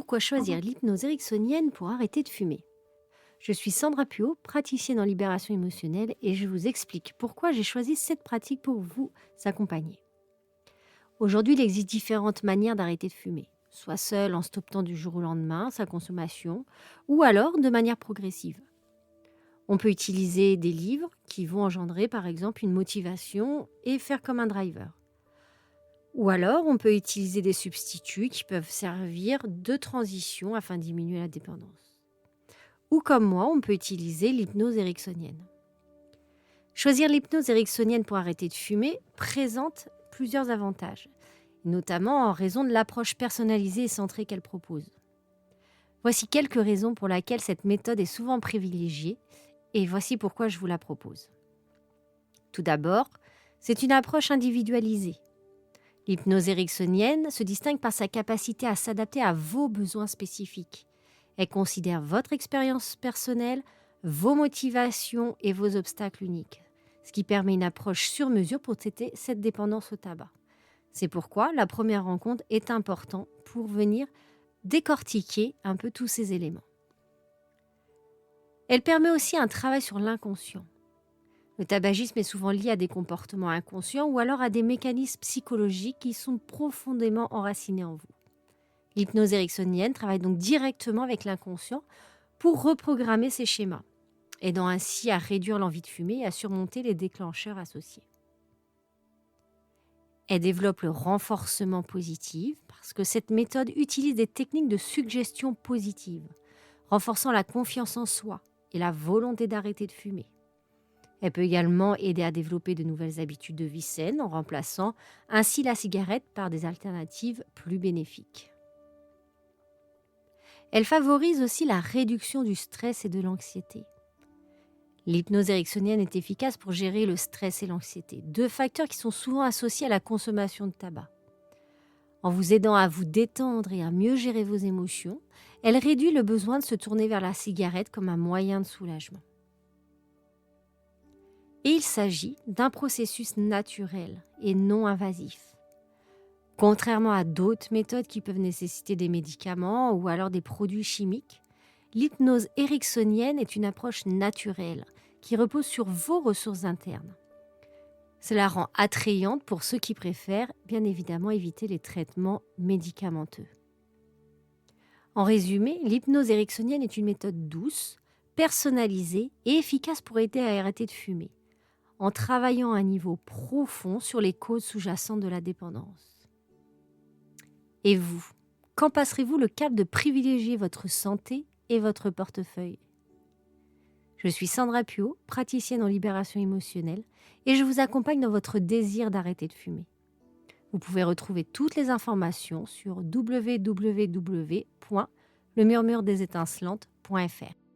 pourquoi choisir l'hypnose ericksonienne pour arrêter de fumer. Je suis Sandra Puot, praticienne en libération émotionnelle et je vous explique pourquoi j'ai choisi cette pratique pour vous accompagner. Aujourd'hui, il existe différentes manières d'arrêter de fumer, soit seul en stoppant du jour au lendemain sa consommation ou alors de manière progressive. On peut utiliser des livres qui vont engendrer par exemple une motivation et faire comme un driver. Ou alors, on peut utiliser des substituts qui peuvent servir de transition afin de diminuer la dépendance. Ou comme moi, on peut utiliser l'hypnose ericksonienne. Choisir l'hypnose ericksonienne pour arrêter de fumer présente plusieurs avantages, notamment en raison de l'approche personnalisée et centrée qu'elle propose. Voici quelques raisons pour lesquelles cette méthode est souvent privilégiée et voici pourquoi je vous la propose. Tout d'abord, c'est une approche individualisée. L'hypnose ericksonienne se distingue par sa capacité à s'adapter à vos besoins spécifiques. Elle considère votre expérience personnelle, vos motivations et vos obstacles uniques, ce qui permet une approche sur mesure pour traiter cette dépendance au tabac. C'est pourquoi la première rencontre est importante pour venir décortiquer un peu tous ces éléments. Elle permet aussi un travail sur l'inconscient. Le tabagisme est souvent lié à des comportements inconscients ou alors à des mécanismes psychologiques qui sont profondément enracinés en vous. L'hypnose ericksonienne travaille donc directement avec l'inconscient pour reprogrammer ces schémas, aidant ainsi à réduire l'envie de fumer et à surmonter les déclencheurs associés. Elle développe le renforcement positif parce que cette méthode utilise des techniques de suggestion positive, renforçant la confiance en soi et la volonté d'arrêter de fumer. Elle peut également aider à développer de nouvelles habitudes de vie saines en remplaçant ainsi la cigarette par des alternatives plus bénéfiques. Elle favorise aussi la réduction du stress et de l'anxiété. L'hypnose ericksonienne est efficace pour gérer le stress et l'anxiété, deux facteurs qui sont souvent associés à la consommation de tabac. En vous aidant à vous détendre et à mieux gérer vos émotions, elle réduit le besoin de se tourner vers la cigarette comme un moyen de soulagement. Et il s'agit d'un processus naturel et non invasif. Contrairement à d'autres méthodes qui peuvent nécessiter des médicaments ou alors des produits chimiques, l'hypnose ericksonienne est une approche naturelle qui repose sur vos ressources internes. Cela rend attrayante pour ceux qui préfèrent bien évidemment éviter les traitements médicamenteux. En résumé, l'hypnose ericksonienne est une méthode douce, personnalisée et efficace pour aider à arrêter de fumer, en travaillant à un niveau profond sur les causes sous-jacentes de la dépendance. Et vous, quand passerez-vous le cap de privilégier votre santé et votre portefeuille ? Je suis Sandra Puot, praticienne en libération émotionnelle, et je vous accompagne dans votre désir d'arrêter de fumer. Vous pouvez retrouver toutes les informations sur www.lemurmuredesétincelantes.fr.